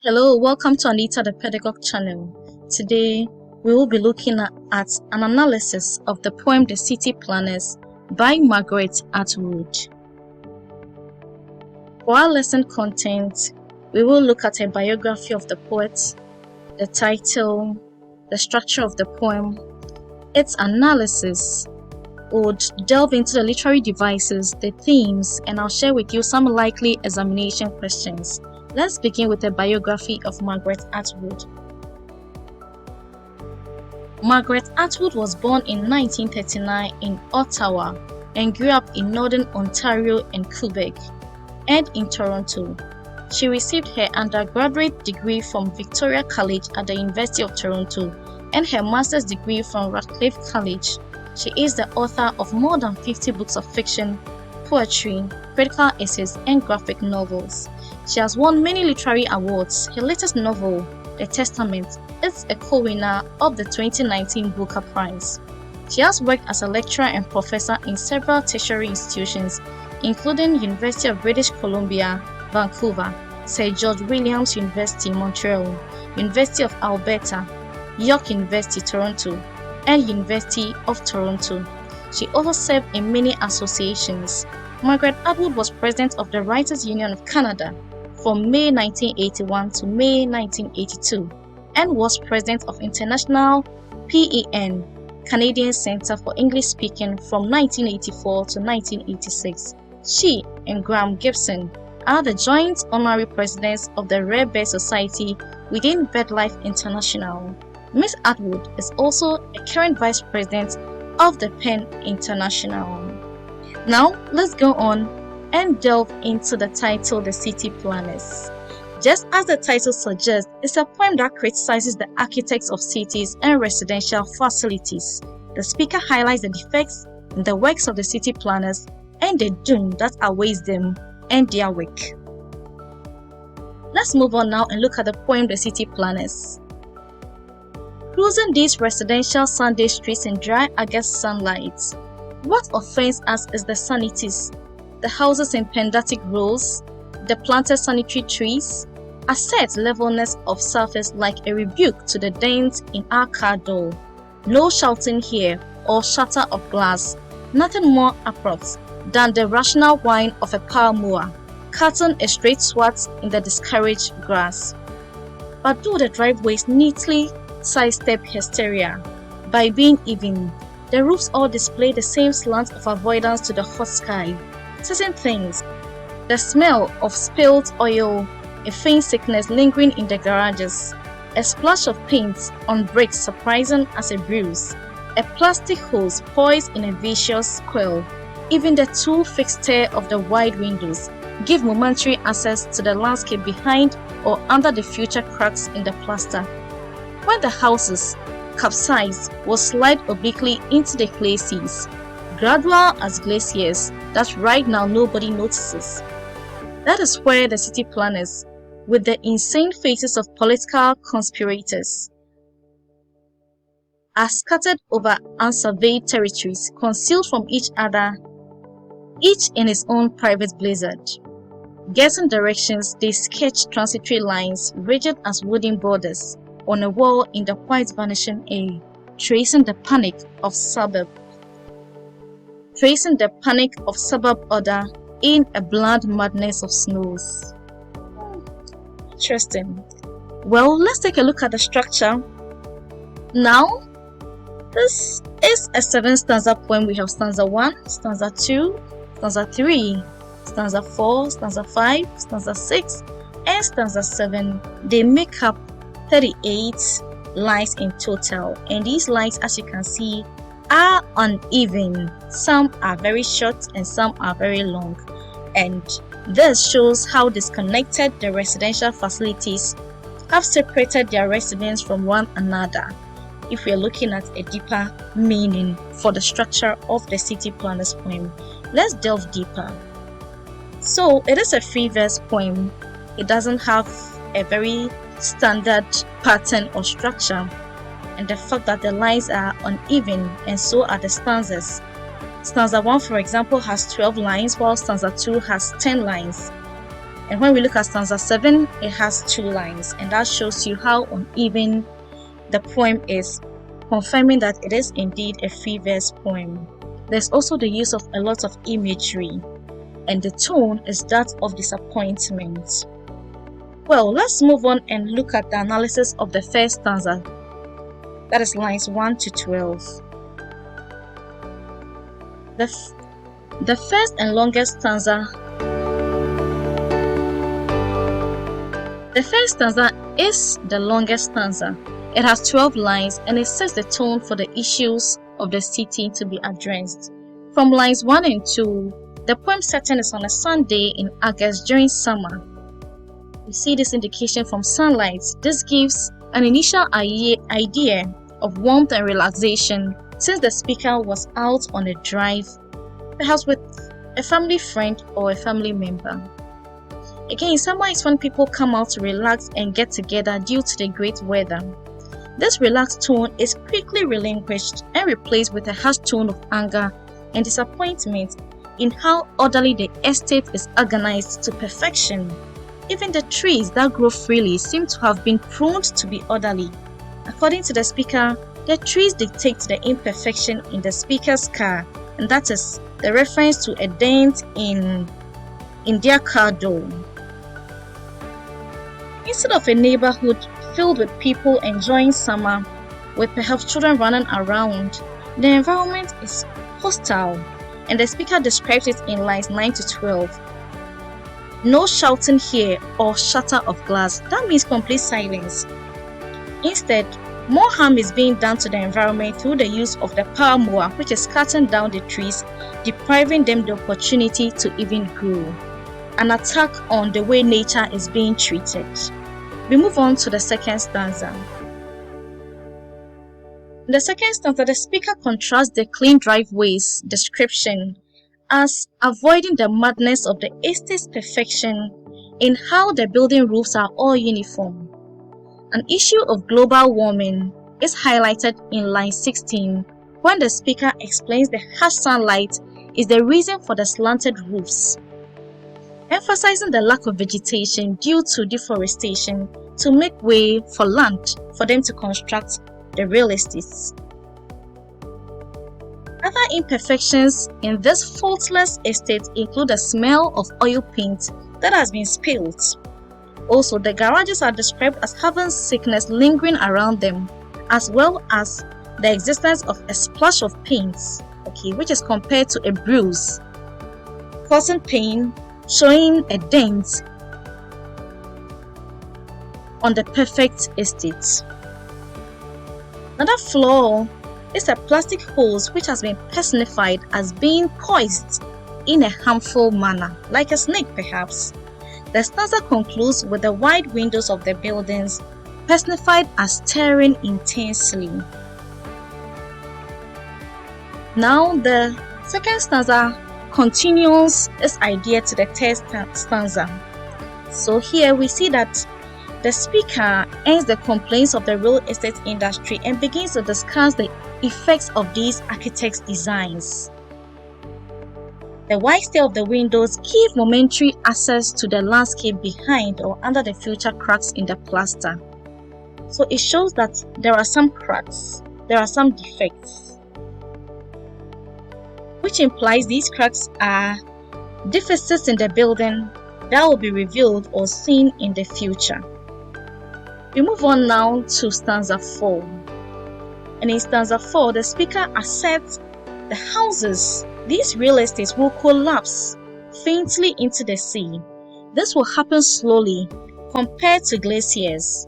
Hello, welcome to Anita the Pedagogue channel. Today, we will be looking at an analysis of the poem The City Planners by Margaret Atwoode. For our lesson content, we will look at a biography of the poet, the title, the structure of the poem, its analysis. We would delve into the literary devices, the themes, and I'll share with you some likely examination questions. Let's begin with a biography of Margaret Atwoode. Margaret Atwoode was born in 1939 in Ottawa and grew up in Northern Ontario and Quebec, and in Toronto. She received her undergraduate degree from Victoria College at the University of Toronto and her master's degree from Radcliffe College. She is the author of more than 50 books of fiction, poetry, critical essays, and graphic novels. She has won many literary awards. Her latest novel, The Testament, is a co-winner of the 2019 Booker Prize. She has worked as a lecturer and professor in several tertiary institutions, including University of British Columbia, Vancouver, Sir George Williams University, Montreal, University of Alberta, York University, Toronto, and University of Toronto. She also served in many associations. Margaret Atwoode was president of the Writers' Union of Canada from May 1981 to May 1982 and was president of International PEN, Canadian Centre for English Speaking, from 1984 to 1986. She and Graham Gibson are the joint honorary presidents of the Rare Bird Society within BirdLife International. Ms. Atwoode is also a current vice president of the PEN International. Now, let's go on and delve into the title, The City Planners. Just as the title suggests, it's a poem that criticizes the architects of cities and residential facilities. The speaker highlights the defects in the works of the city planners and the doom that awaits them and their work. Let's move on now and look at the poem, The City Planners. Cruising these residential Sunday streets in dry August sunlight, what offends us is the sanities, the houses in pendantic rows, the planted sanitary trees, a set levelness of surface like a rebuke to the dent in our car door. No shouting here or shatter of glass, nothing more abrupt than the rational whine of a power mower, cutting a straight swath in the discouraged grass. But do the driveways neatly sidestep hysteria by being even? The roofs all display the same slant of avoidance to the hot sky. Certain things, the smell of spilled oil, a faint sickness lingering in the garages, a splash of paint on bricks surprising as a bruise, a plastic hose poised in a vicious coil, even the too fixed stare of the wide windows give momentary access to the landscape behind or under the future cracks in the plaster. When the houses capsize will slide obliquely into the clay seas, gradual as glaciers that right now nobody notices. That is where the city planners, with the insane faces of political conspirators, are scattered over unsurveyed territories, concealed from each other, each in its own private blizzard. Guessing directions, they sketch transitory lines rigid as wooden borders on a wall in the white vanishing air, tracing the panic of suburb order in a blind madness of snows. Interesting. Well, let's take a look at the structure. Now, this is a 7-stanza poem. We have stanza 1, stanza 2, stanza 3, stanza 4, stanza 5, stanza 6, and stanza 7. They make up 38 lines in total, and these lines, as you can see, are uneven. Some are very short and some are very long, and this shows how disconnected the residential facilities have separated their residents from one another. If we are looking at a deeper meaning for the structure of the city planners poem, let's delve deeper. So it is a free verse poem. It doesn't have a very standard pattern or structure, and the fact that the lines are uneven, and so are the stanzas. Stanza 1, for example, has 12 lines, while stanza 2 has 10 lines. And when we look at stanza 7, it has 2 lines, and that shows you how uneven the poem is, confirming that it is indeed a free verse poem. There's also the use of a lot of imagery, and the tone is that of disappointment. Well, let's move on and look at the analysis of the first stanza, that is lines 1 to 12. The first and longest stanza. The first stanza is the longest stanza. It has 12 lines and it sets the tone for the issues of the city to be addressed. From lines 1 and 2, the poem setting is on a Sunday in August during summer. We see this indication from sunlight. This gives an initial idea of warmth and relaxation since the speaker was out on a drive, perhaps with a family friend or a family member. Again, summer is when people come out to relax and get together due to the great weather. This relaxed tone is quickly relinquished and replaced with a harsh tone of anger and disappointment in how orderly the estate is organized to perfection. Even the trees that grow freely seem to have been pruned to be orderly. According to the speaker, the trees dictate the imperfection in the speaker's car, and that is the reference to a dent in their car door. Instead of a neighborhood filled with people enjoying summer, with perhaps children running around, the environment is hostile, and the speaker describes it in lines 9 to 12. No shouting here or shatter of glass. That means complete silence. Instead, more harm is being done to the environment through the use of the power mower, which is cutting down the trees, depriving them the opportunity to even grow. An attack on the way nature is being treated. We move on to the second stanza. In the second stanza, the speaker contrasts the clean driveways description as avoiding the madness of the estate's perfection in how the building roofs are all uniform. An issue of global warming is highlighted in line 16 when the speaker explains the harsh sunlight is the reason for the slanted roofs, emphasizing the lack of vegetation due to deforestation to make way for land for them to construct the real estates. Other imperfections in this faultless estate include the smell of oil paint that has been spilled. Also, the garages are described as having sickness lingering around them, as well as the existence of a splash of paint, which is compared to a bruise, causing pain, showing a dent on the perfect estate. Another flaw is a plastic hose which has been personified as being poised in a harmful manner, like a snake perhaps. The stanza concludes with the wide windows of the buildings personified as staring intensely. Now the second stanza continues its idea to the third stanza. So here we see that the speaker ends the complaints of the real estate industry and begins to discuss the effects of these architects' designs. The wide stay of the windows give momentary access to the landscape behind or under the future cracks in the plaster. So it shows that there are some cracks, there are some defects, which implies these cracks are deficits in the building that will be revealed or seen in the future. We move on now to stanza 4. And in stanza 4, the speaker asserts the houses, these real estates, will collapse faintly into the sea. This will happen slowly compared to glaciers.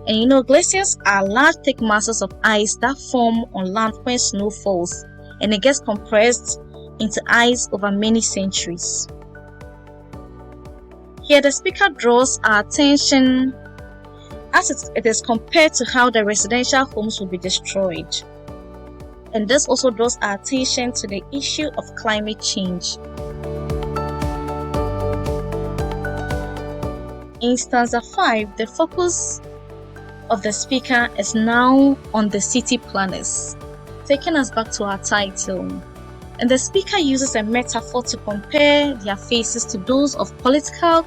And glaciers are large thick masses of ice that form on land when snow falls, and it gets compressed into ice over many centuries. Here the speaker draws our attention as it is compared to how the residential homes will be destroyed. And this also draws our attention to the issue of climate change. In stanza 5, the focus of the speaker is now on the city planners, taking us back to our title. And the speaker uses a metaphor to compare their faces to those of political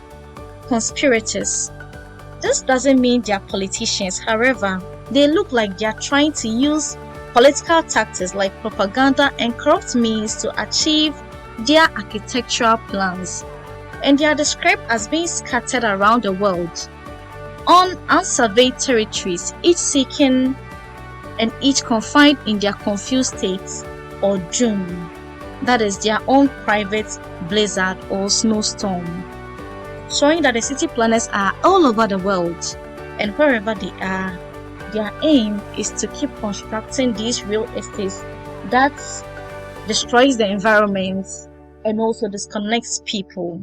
conspirators. This doesn't mean they are politicians, however, they look like they are trying to use political tactics like propaganda and corrupt means to achieve their architectural plans, and they are described as being scattered around the world on unsurveyed territories, each seeking and each confined in their confused states or doom, that is their own private blizzard or snowstorm, showing that the city planners are all over the world, and wherever they are, their aim is to keep constructing these real estates that destroys the environment and also disconnects people.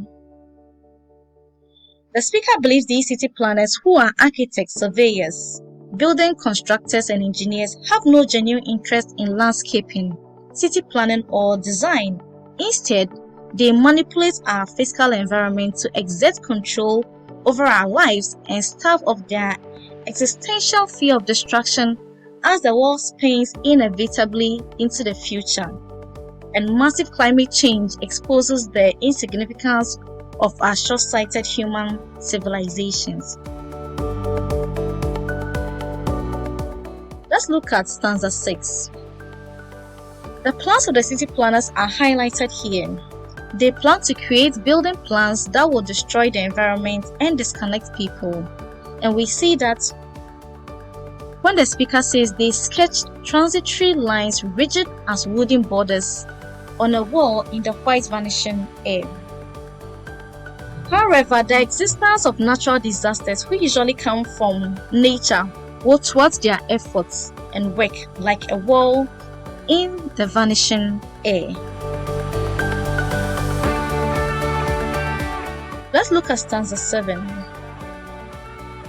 The speaker believes these city planners, who are architects, surveyors, building constructors and engineers, have no genuine interest in landscaping, city planning or design. Instead, they manipulate our physical environment to exert control over our lives and starve of their existential fear of destruction as the world spins inevitably into the future. And massive climate change exposes the insignificance of our short-sighted human civilizations. Let's look at stanza 6. The plans of the city planners are highlighted here. They plan to create building plans that will destroy the environment and disconnect people. And we see that when the speaker says they sketched transitory lines rigid as wooden borders on a wall in the white vanishing air. However, the existence of natural disasters, which usually come from nature, will thwart their efforts and work like a wall in the vanishing air. Let's look at stanza 7.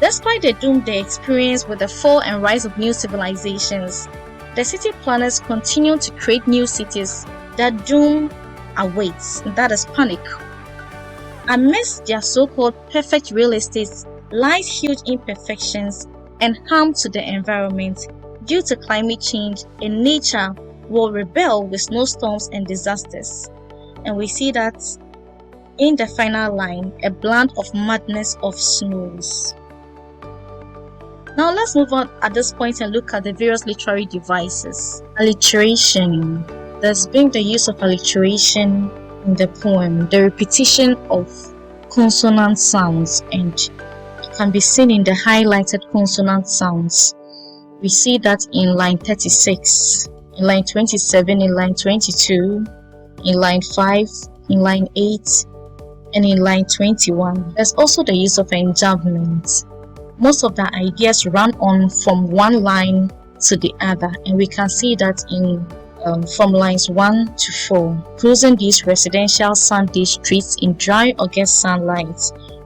Despite the doom they experience with the fall and rise of new civilizations, the city planners continue to create new cities that doom awaits, that is panic. Amidst their so-called perfect real estate lies huge imperfections and harm to the environment due to climate change, and nature will rebel with snowstorms and disasters. And we see that in the final line, a blend of madness of snows. Now let's move on at this point and look at the various literary devices. Alliteration. There's been the use of alliteration in the poem, the repetition of consonant sounds, and it can be seen in the highlighted consonant sounds. We see that in line 36, in line 27, in line 22, in line 5, in line 8, and in line 21. There's also the use of enjambment. Most of the ideas run on from one line to the other, and we can see that in from lines 1 to 4. Cruising these residential Sunday streets in dry August sunlight,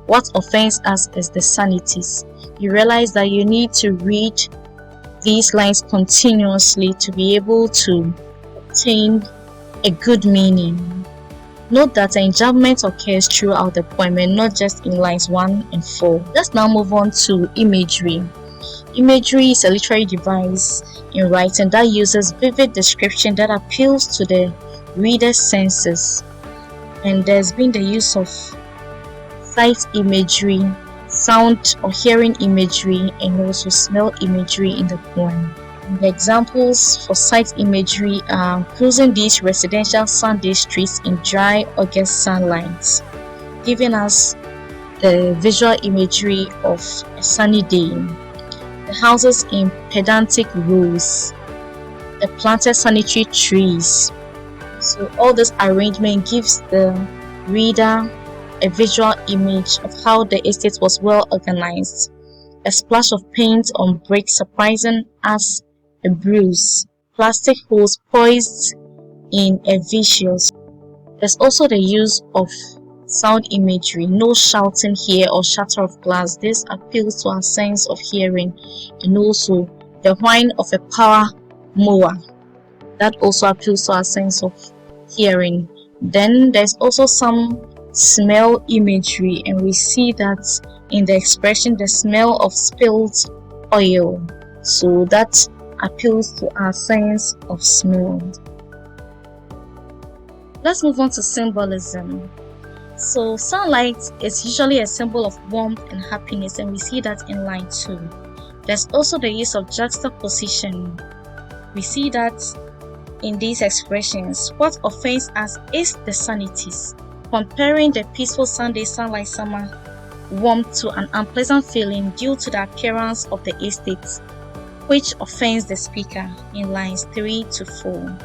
what offends us is the sanities. You realize that you need to read these lines continuously to be able to obtain a good meaning. Note that the enjambment occurs throughout the poem and not just in lines 1 and 4. Let's now move on to imagery. Imagery is a literary device in writing that uses vivid description that appeals to the reader's senses. And there's been the use of sight imagery, sound or hearing imagery, and also smell imagery in the poem. And the examples for sight imagery are cruising these residential Sunday streets in dry August sunlight, giving us the visual imagery of a sunny day. The houses in pedantic rows, the planted sanitary trees. So all this arrangement gives the reader a visual image of how the estate was well organized. A splash of paint on brick surprising as a bruise, plastic holes poised in a vicious. There's also the use of sound imagery, no shouting here or shatter of glass. This appeals to our sense of hearing, and also the whine of a power mower, that also appeals to our sense of hearing. Then there's also some smell imagery, and we see that in the expression the smell of spilled oil, so that appeals to our sense of smell. Let's move on to symbolism. So sunlight is usually a symbol of warmth and happiness, and we see that in line 2. There's also the use of juxtaposition. We see that in these expressions. What offends us is the sanities, comparing the peaceful Sunday sunlight summer warmth to an unpleasant feeling due to the appearance of the estate, which offends the speaker in lines 3 to 4.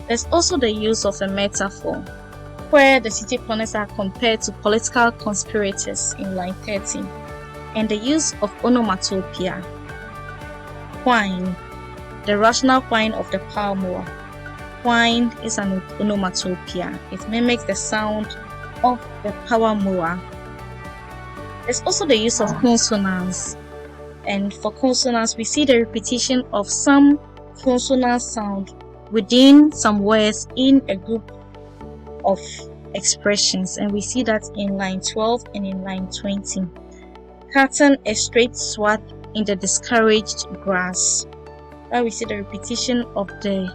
There's also the use of a metaphor, where the city planners are compared to political conspirators in line 30, and the use of onomatopoeia. Whine, the rational whine of the power mower. Whine is an onomatopoeia. It mimics the sound of the power mower. There's also the use of consonants, and for consonants we see the repetition of some consonant sound within some words in a group of expressions, and we see that in line 12 and in line 20. Cutting a straight swath in the discouraged grass. Now we see the repetition of the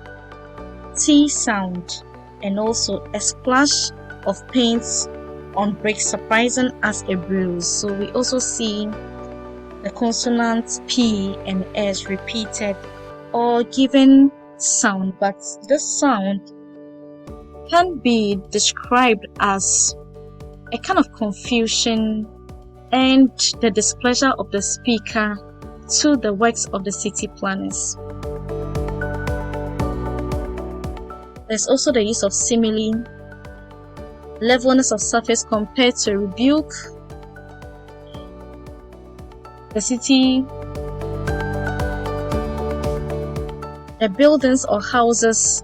T sound, and also a splash of paint on bricks surprising as a bruise. So we also see the consonants P and S repeated or given sound, but this sound can be described as a kind of confusion and the displeasure of the speaker to the works of the city planners. There's also the use of simile, levelness of surface compared to rebuke. The city, the buildings or houses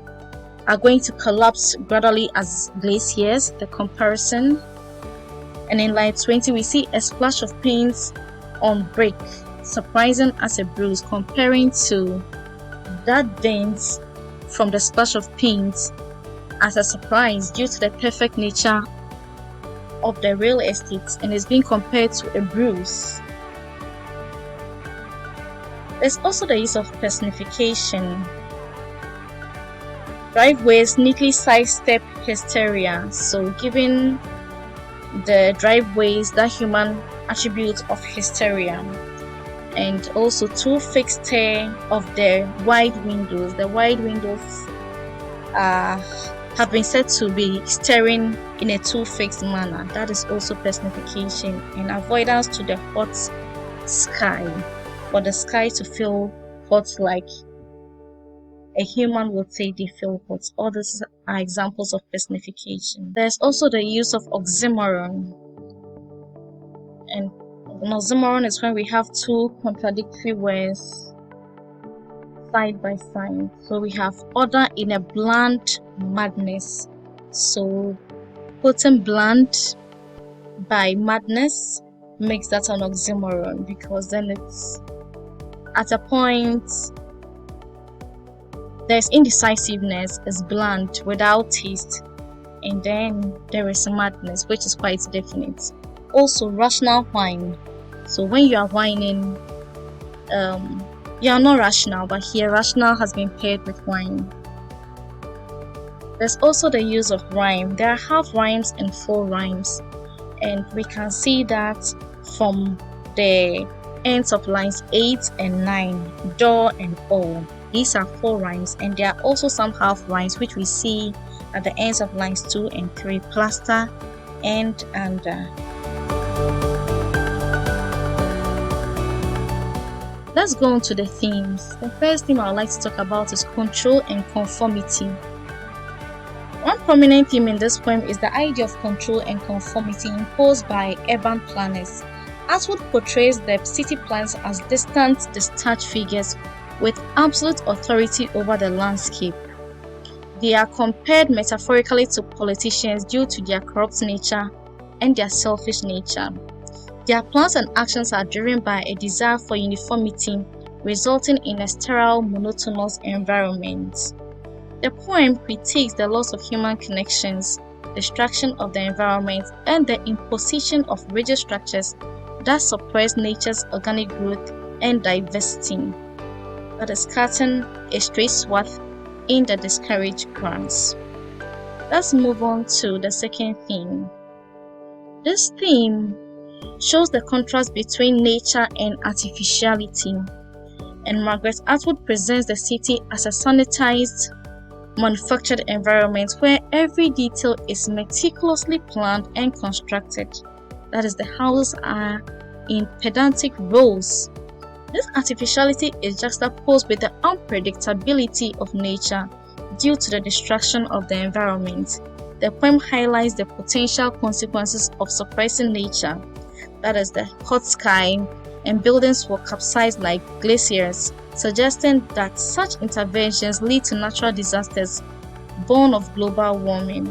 are going to collapse gradually as glaciers, the comparison. And in line 20 we see a splash of paint on brick, surprising as a bruise, comparing to that dent from the splash of paint as a surprise due to the perfect nature of the real estate, and is being compared to a bruise. There's also the use of personification. Driveways neatly sidestep hysteria, so giving the driveways that human attribute of hysteria. And also two fixed stare of the wide windows. The wide windows have been said to be staring in a two fixed manner. That is also personification, and avoidance to the hot sky, for the sky to feel hot like a human would say they feel hot. All these are examples of personification. There's also the use of oxymoron, and an oxymoron is when we have two contradictory words side by side. So we have order in a bland madness. So putting bland by madness makes that an oxymoron, because then it's at a point there's indecisiveness, is bland without taste, and then there is madness, which is quite definite. Also rational whine. So when you are whining, you are not rational, but here rational has been paired with whine. There's also the use of rhyme. There are half rhymes and full rhymes, and we can see that from the ends of lines 8 and 9, door and all. These are full rhymes, and there are also some half rhymes which we see at the ends of lines 2 and 3, plaster and under. Let's go on to the themes. The first theme I would like to talk about is control and conformity. One prominent theme in this poem is the idea of control and conformity imposed by urban planners. Atwoode portrays the city planners as distant, detached figures with absolute authority over the landscape. They are compared metaphorically to politicians due to their corrupt nature and their selfish nature. Their plans and actions are driven by a desire for uniformity, resulting in a sterile, monotonous environment. The poem critiques the loss of human connections, destruction of the environment, and the imposition of rigid structures that suppress nature's organic growth and diversity. That is cutting a straight swath in the discouraged grass. Let's move on to the second theme. This theme shows the contrast between nature and artificiality, and Margaret Atwoode presents the city as a sanitized, manufactured environment where every detail is meticulously planned and constructed. That is, the houses are in pedantic rows. This artificiality is juxtaposed with the unpredictability of nature due to the destruction of the environment. The poem highlights the potential consequences of suppressing nature, that is, the hot sky, and buildings will capsize like glaciers, suggesting that such interventions lead to natural disasters born of global warming.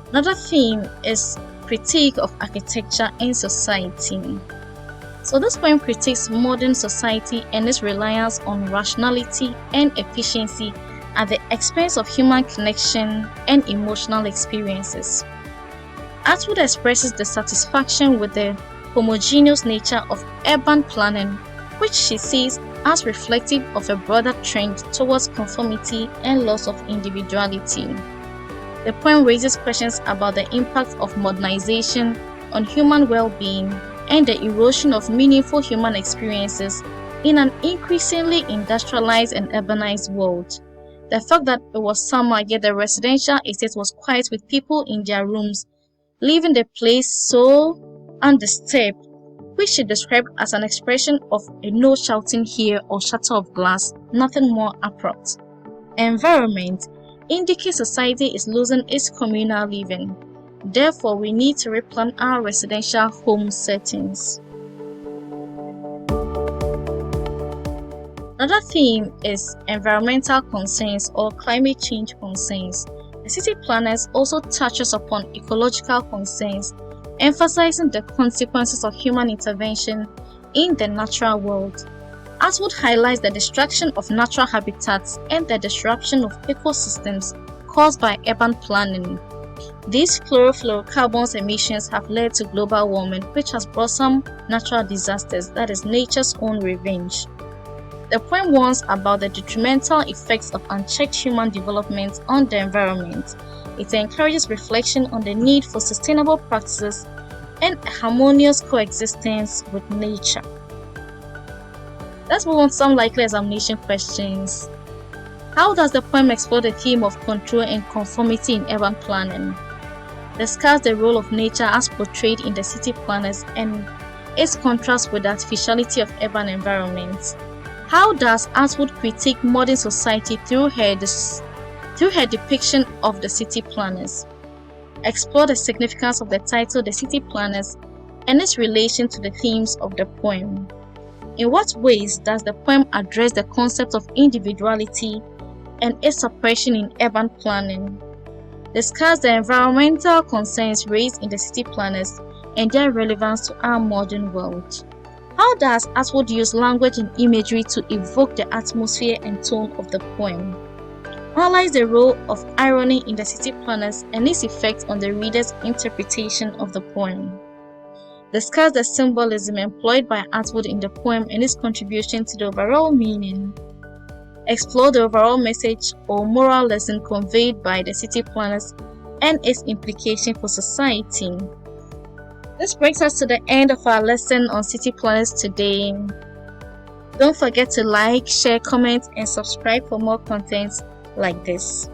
Another theme is critique of architecture and society. So this poem critiques modern society and its reliance on rationality and efficiency at the expense of human connection and emotional experiences. Atwoode expresses dissatisfaction with the homogeneous nature of urban planning, which she sees as reflective of a broader trend towards conformity and loss of individuality. The poem raises questions about the impact of modernization on human well-being and the erosion of meaningful human experiences in an increasingly industrialized and urbanized world. The fact that it was summer yet the residential estate was quiet with people in their rooms, leaving the place so undisturbed, which she described as an expression of a no shouting here or shatter of glass, nothing more abrupt. Environment indicates society is losing its communal living. Therefore, we need to replan our residential home settings. Another theme is environmental concerns or climate change concerns. The city planners also touches upon ecological concerns, emphasizing the consequences of human intervention in the natural world. Atwoode highlights the destruction of natural habitats and the disruption of ecosystems caused by urban planning. These chlorofluorocarbons emissions have led to global warming, which has brought some natural disasters, that is, nature's own revenge. The poem warns about the detrimental effects of unchecked human development on the environment. It encourages reflection on the need for sustainable practices and a harmonious coexistence with nature. Let's move on to some likely examination questions. How does the poem explore the theme of control and conformity in urban planning? Discuss the role of nature as portrayed in the city planners and its contrast with the artificiality of urban environments. How does Atwoode critique modern society through her depiction of the city planners? Explore the significance of the title The City Planners and its relation to the themes of the poem. In what ways does the poem address the concept of individuality and its suppression in urban planning? Discuss the environmental concerns raised in the city planners and their relevance to our modern world. How does Atwoode use language and imagery to evoke the atmosphere and tone of the poem? Analyze the role of irony in the city planners and its effect on the reader's interpretation of the poem. Discuss the symbolism employed by Atwoode in the poem and its contribution to the overall meaning. Explore the overall message or moral lesson conveyed by the city planners and its implication for society. This brings us to the end of our lesson on city planners today. Don't forget to like, share, comment, and subscribe for more content like this.